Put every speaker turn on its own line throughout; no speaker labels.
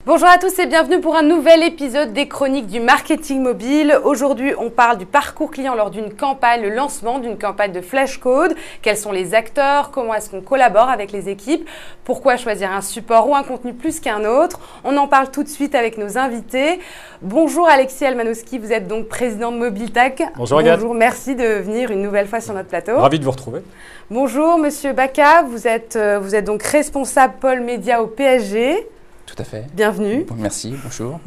Bonjour à tous et bienvenue pour un nouvel épisode des Chroniques du marketing mobile. Aujourd'hui, on parle du parcours client lors d'une campagne, le lancement d'une campagne de Flashcode. Quels sont les acteurs? Comment est-ce qu'on collabore avec les équipes? Pourquoi choisir un support ou un contenu plus qu'un autre? On en parle tout de suite avec nos invités. Bonjour Alexis Almanowski, vous êtes donc président de Mobiltech.
Bonjour Agathe.
Bonjour, merci de venir une nouvelle fois sur notre plateau.
Ravi de vous retrouver.
Bonjour Monsieur Bacca, vous êtes donc responsable pôle média au PSG.
Tout à fait.
Bienvenue.
Merci, bonjour.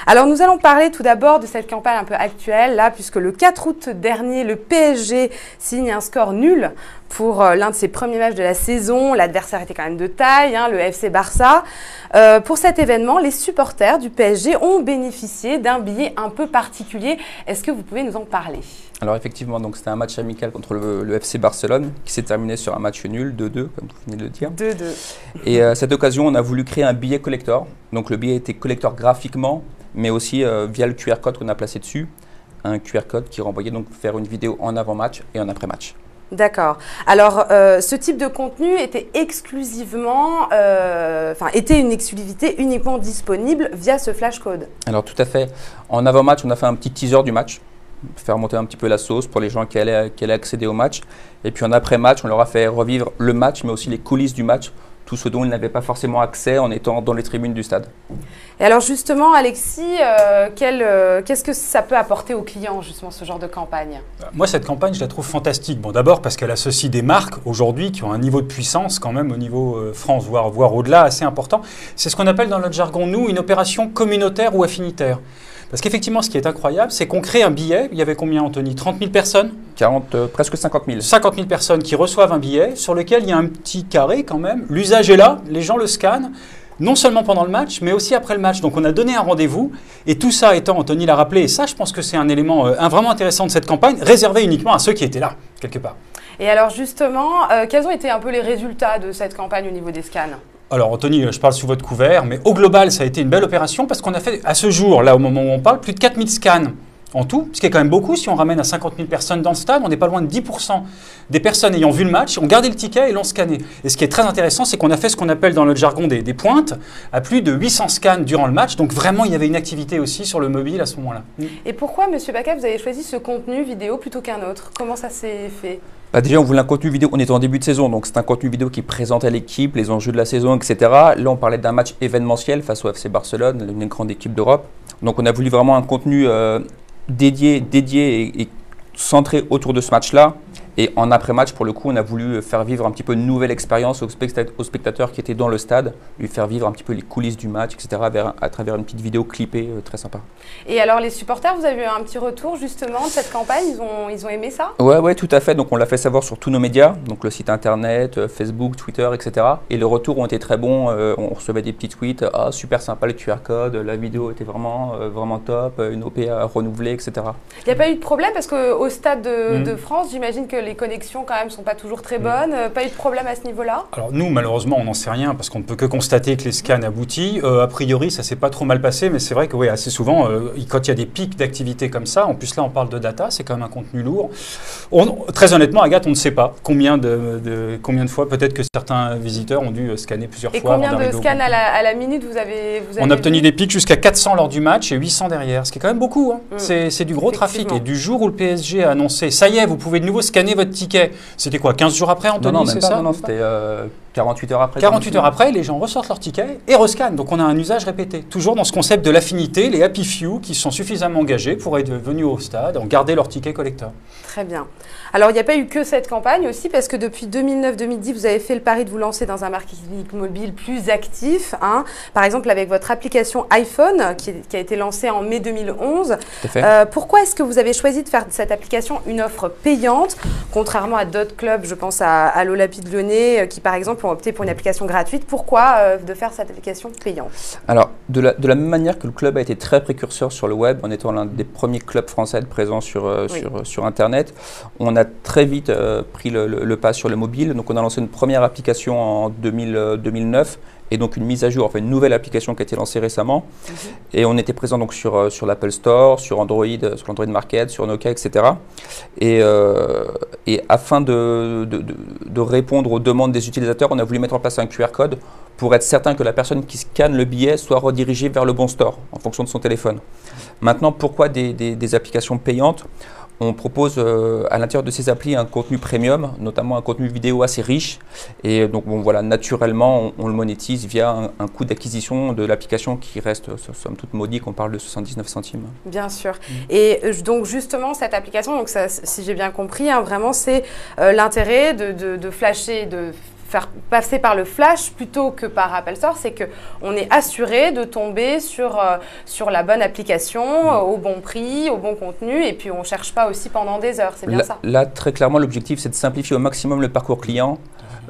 Alors nous allons parler tout d'abord de cette campagne un peu actuelle, là, puisque le 4 août dernier, le PSG signe un score nul pour l'un de ses premiers matchs de la saison. L'adversaire était quand même de taille, le FC Barça. Pour cet événement, les supporters du PSG ont bénéficié d'un billet un peu particulier. Est-ce que vous pouvez nous en parler ?
Alors effectivement, c'était un match amical contre le FC Barcelone qui s'est terminé sur un match nul, 2-2, comme vous venez de le dire.
2-2.
Et à cette occasion, on a voulu créer un billet collector. Donc le billet était collector graphiquement, mais aussi via le QR code qu'on a placé dessus. Un QR code qui renvoyait donc faire une vidéo en avant-match et en après-match.
D'accord. Alors, ce type de contenu était exclusivement, était une exclusivité uniquement disponible via ce flashcode.
Alors tout à fait. En avant-match, on a fait un petit teaser du match, faire monter un petit peu la sauce pour les gens qui allaient accéder au match. Et puis en après-match, on leur a fait revivre le match, mais aussi les coulisses du match, tout ce dont ils n'avaient pas forcément accès en étant dans les tribunes du stade.
Et alors justement, Alexis, qu'est-ce que ça peut apporter aux clients, justement, ce genre de campagne?
Moi, cette campagne, je la trouve fantastique. Bon, d'abord parce qu'elle associe des marques aujourd'hui qui ont un niveau de puissance quand même au niveau France, voire au-delà, assez important. C'est ce qu'on appelle dans notre jargon, nous, une opération communautaire ou affinitaire. Parce qu'effectivement, ce qui est incroyable, c'est qu'on crée un billet. Il y avait combien, Anthony? 30 000 personnes?
Presque 50 000.
50 000 personnes qui reçoivent un billet sur lequel il y a un petit carré quand même. L'usage est là, les gens le scannent, non seulement pendant le match, mais aussi après le match. Donc on a donné un rendez-vous. Et tout ça étant, Anthony l'a rappelé, et ça, je pense que c'est un élément vraiment intéressant de cette campagne, réservé uniquement à ceux qui étaient là, quelque part.
Et alors justement, quels ont été un peu les résultats de cette campagne au niveau des scans?
Alors Anthony, je parle sous votre couvert, mais au global, ça a été une belle opération parce qu'on a fait à ce jour, là au moment où on parle, plus de 4000 scans en tout, ce qui est quand même beaucoup. Si on ramène à 50 000 personnes dans le stade, on n'est pas loin de 10% des personnes ayant vu le match, ont gardé le ticket et l'ont scanné. Et ce qui est très intéressant, c'est qu'on a fait ce qu'on appelle dans notre jargon des pointes, à plus de 800 scans durant le match. Donc vraiment, il y avait une activité aussi sur le mobile à ce moment-là.
Et pourquoi, Monsieur Bacca, vous avez choisi ce contenu vidéo plutôt qu'un autre? Comment ça s'est fait?
Déjà, on voulait un contenu vidéo, on était en début de saison, donc c'est un contenu vidéo qui présentait l'équipe, les enjeux de la saison, etc. Là, on parlait d'un match événementiel face au FC Barcelone, une grande équipe d'Europe. Donc on a voulu vraiment un contenu dédié et centré autour de ce match-là. Et en après-match, pour le coup, on a voulu faire vivre un petit peu une nouvelle expérience aux spectateurs qui étaient dans le stade, lui faire vivre un petit peu les coulisses du match, etc., à travers une petite vidéo clippée très sympa.
Et alors, les supporters, vous avez eu un petit retour justement de cette campagne? Ils ont aimé ça?
Ouais, tout à fait. Donc, on l'a fait savoir sur tous nos médias, donc le site internet, Facebook, Twitter, etc. Et les retours ont été très bons. On recevait des petits tweets, super sympa le QR code, la vidéo était vraiment top, une OP à renouveler, etc. Il
n'y a pas eu de problème parce qu'au stade de France, j'imagine que les connexions quand même sont pas toujours très bonnes. Pas eu de problème à ce niveau-là?
Alors nous, malheureusement, on n'en sait rien parce qu'on ne peut que constater que les scans aboutissent. A priori, ça s'est pas trop mal passé, mais c'est vrai que assez souvent, quand il y a des pics d'activité comme ça, en plus là, on parle de data, c'est quand même un contenu lourd. Très honnêtement, Agathe, on ne sait pas combien de fois, peut-être que certains visiteurs ont dû scanner plusieurs fois.
Et combien de scans à la minute vous avez
On a obtenu des pics jusqu'à 400 lors du match et 800 derrière, ce qui est quand même beaucoup. C'est du gros trafic. Et du jour où le PSG a annoncé, ça y est, vous pouvez de nouveau scanner votre ticket. C'était quoi, 15 jours après, Anthony?
Non, même pas, non, c'était 48 heures après.
48 heures après, les gens ressortent leur ticket et rescannent. Donc on a un usage répété. Toujours dans ce concept de l'affinité, les happy few qui sont suffisamment engagés pour être venus au stade, ont gardé leur ticket collector.
Très bien. Alors il n'y a pas eu que cette campagne aussi, parce que depuis 2009-2010, vous avez fait le pari de vous lancer dans un marketing mobile plus actif. Par exemple, avec votre application iPhone, qui a été lancée en mai 2011. Pourquoi est-ce que vous avez choisi de faire de cette application une offre payante, contrairement à d'autres clubs, je pense à l'Olympique Lyonnais, qui par exemple ont opté pour une application gratuite? Pourquoi de faire cette application payante?
Alors, de la même manière que le club a été très précurseur sur le web, en étant l'un des premiers clubs français présents sur Internet, on a très vite pris le pas sur le mobile. Donc on a lancé une première application en 2009 et donc une mise à jour, enfin une nouvelle application qui a été lancée récemment. Et on était présent donc sur l'Apple Store, sur Android, sur l'Android Market, sur Nokia, etc. Et afin de répondre aux demandes des utilisateurs, on a voulu mettre en place un QR code pour être certain que la personne qui scanne le billet soit redirigée vers le bon store en fonction de son téléphone. Maintenant, pourquoi des applications payantes ? On propose à l'intérieur de ces applis un contenu premium, notamment un contenu vidéo assez riche. Et donc, bon, voilà, naturellement, on le monétise via un coût d'acquisition de l'application qui reste, somme toute, modique. On parle de 79 centimes.
Bien sûr. Et donc, justement, cette application, donc ça, si j'ai bien compris, hein, vraiment, c'est l'intérêt de flasher, de faire passer par le flash plutôt que par Apple Store, c'est qu'on est assuré de tomber sur la bonne application, au bon prix, au bon contenu, et puis on ne cherche pas aussi pendant des heures, c'est bien ça?
Là, très clairement, l'objectif, c'est de simplifier au maximum le parcours client.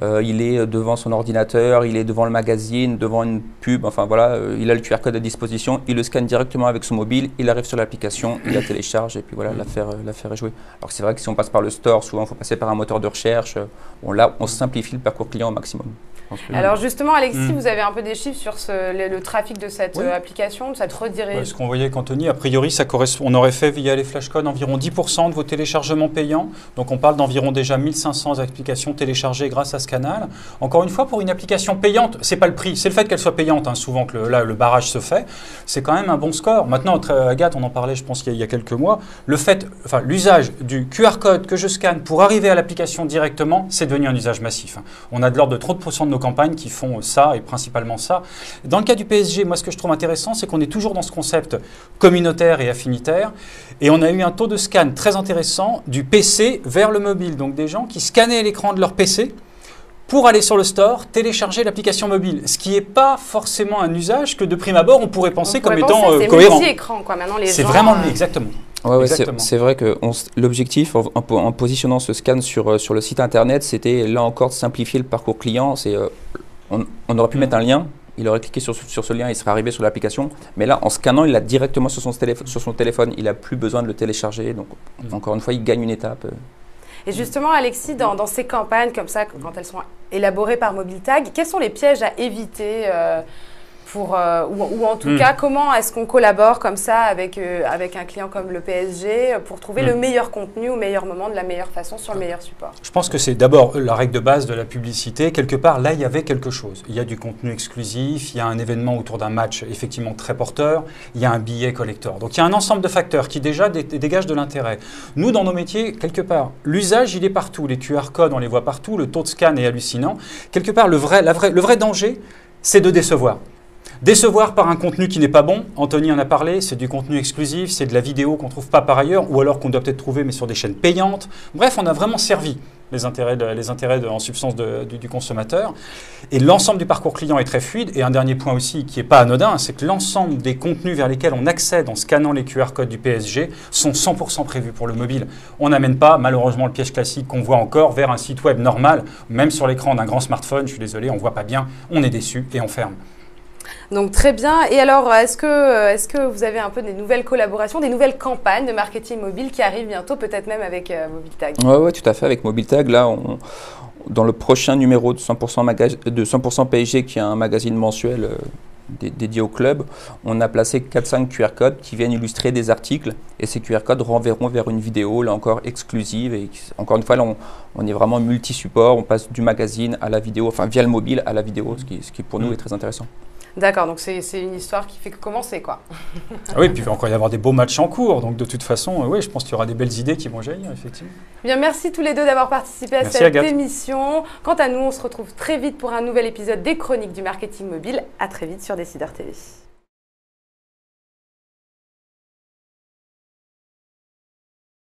Il est devant son ordinateur, il est devant le magazine, devant une pub, enfin voilà, il a le QR code à disposition, il le scanne directement avec son mobile, il arrive sur l'application, il la télécharge et puis voilà, l'affaire est jouée. Alors c'est vrai que si on passe par le store, souvent il faut passer par un moteur de recherche. Bon, là, on simplifie le parcours client au maximum.
Alors justement, Alexis, vous avez un peu des chiffres sur le trafic de cette application, de cette redirige.
Ce qu'on voyait avec Anthony, a priori, ça correspond, on aurait fait via les flashcodes environ 10% de vos téléchargements payants. Donc on parle d'environ déjà 1500 applications téléchargées grâce à ce canal. Encore une fois, pour une application payante, c'est pas le prix, c'est le fait qu'elle soit payante, hein, souvent que là, le barrage se fait. C'est quand même un bon score. Maintenant, Agathe, on en parlait, je pense, il y a quelques mois. L'usage du QR code que je scanne pour arriver à l'application directement, c'est devenu un usage massif. On a de l'ordre de 30% de nos campagnes qui font ça et principalement ça. Dans le cas du PSG, moi ce que je trouve intéressant, c'est qu'on est toujours dans ce concept communautaire et affinitaire et on a eu un taux de scan très intéressant du PC vers le mobile. Donc des gens qui scannaient l'écran de leur PC pour aller sur le store, télécharger l'application mobile. Ce qui n'est pas forcément un usage que de prime abord on pourrait penser comme étant cohérent.
C'est multi-écran quoi, maintenant les gens…
C'est vraiment exactement.
Ouais, c'est vrai que l'objectif en positionnant ce scan sur le site internet, c'était là encore de simplifier le parcours client. On aurait pu mettre un lien, il aurait cliqué sur ce lien, il serait arrivé sur l'application. Mais là, en scannant, il l'a directement sur son téléphone. Il n'a plus besoin de le télécharger. Donc, encore une fois, il gagne une étape.
Et justement, Alexis, dans ces campagnes comme ça, quand elles sont élaborées par MobileTag, quels sont les pièges à éviter ou en tout cas, comment est-ce qu'on collabore comme ça avec un client comme le PSG pour trouver le meilleur contenu au meilleur moment, de la meilleure façon, sur le meilleur support?
Je pense que c'est d'abord la règle de base de la publicité. Quelque part, là, il y avait quelque chose. Il y a du contenu exclusif, il y a un événement autour d'un match effectivement très porteur, il y a un billet collector. Donc, il y a un ensemble de facteurs qui déjà dégagent de l'intérêt. Nous, dans nos métiers, quelque part, l'usage, il est partout. Les QR codes, on les voit partout. Le taux de scan est hallucinant. Quelque part, le vrai danger, c'est de décevoir. Décevoir par un contenu qui n'est pas bon, Anthony en a parlé, c'est du contenu exclusif, c'est de la vidéo qu'on ne trouve pas par ailleurs, ou alors qu'on doit peut-être trouver mais sur des chaînes payantes. Bref, on a vraiment servi les intérêts en substance du consommateur. Et l'ensemble du parcours client est très fluide. Et un dernier point aussi qui n'est pas anodin, c'est que l'ensemble des contenus vers lesquels on accède en scannant les QR codes du PSG sont 100% prévus pour le mobile. On n'amène pas, malheureusement, le piège classique qu'on voit encore vers un site web normal, même sur l'écran d'un grand smartphone, je suis désolé, on ne voit pas bien, on est déçu et on ferme.
Donc très bien. Et alors, est-ce que vous avez un peu des nouvelles collaborations, des nouvelles campagnes de marketing mobile qui arrivent bientôt, peut-être même avec MobileTag?
Oui, tout à fait. Avec MobileTag, là, dans le prochain numéro de 100% PSG, qui est un magazine mensuel dédié au club, on a placé 4-5 QR codes qui viennent illustrer des articles. Et ces QR codes renverront vers une vidéo, là encore, exclusive. Et encore une fois, là, on est vraiment multi-support. On passe du magazine à la vidéo, enfin via le mobile à la vidéo, ce qui pour nous est très intéressant.
D'accord, donc c'est une histoire qui fait que commencer, quoi.
Oui, puis il va encore y avoir des beaux matchs en cours. Donc de toute façon, oui, je pense qu'il y aura des belles idées qui vont jaillir, effectivement.
Bien, merci tous les deux d'avoir participé à cette émission. Quant à nous, on se retrouve très vite pour un nouvel épisode des Chroniques du marketing mobile. À très vite sur Décideur TV.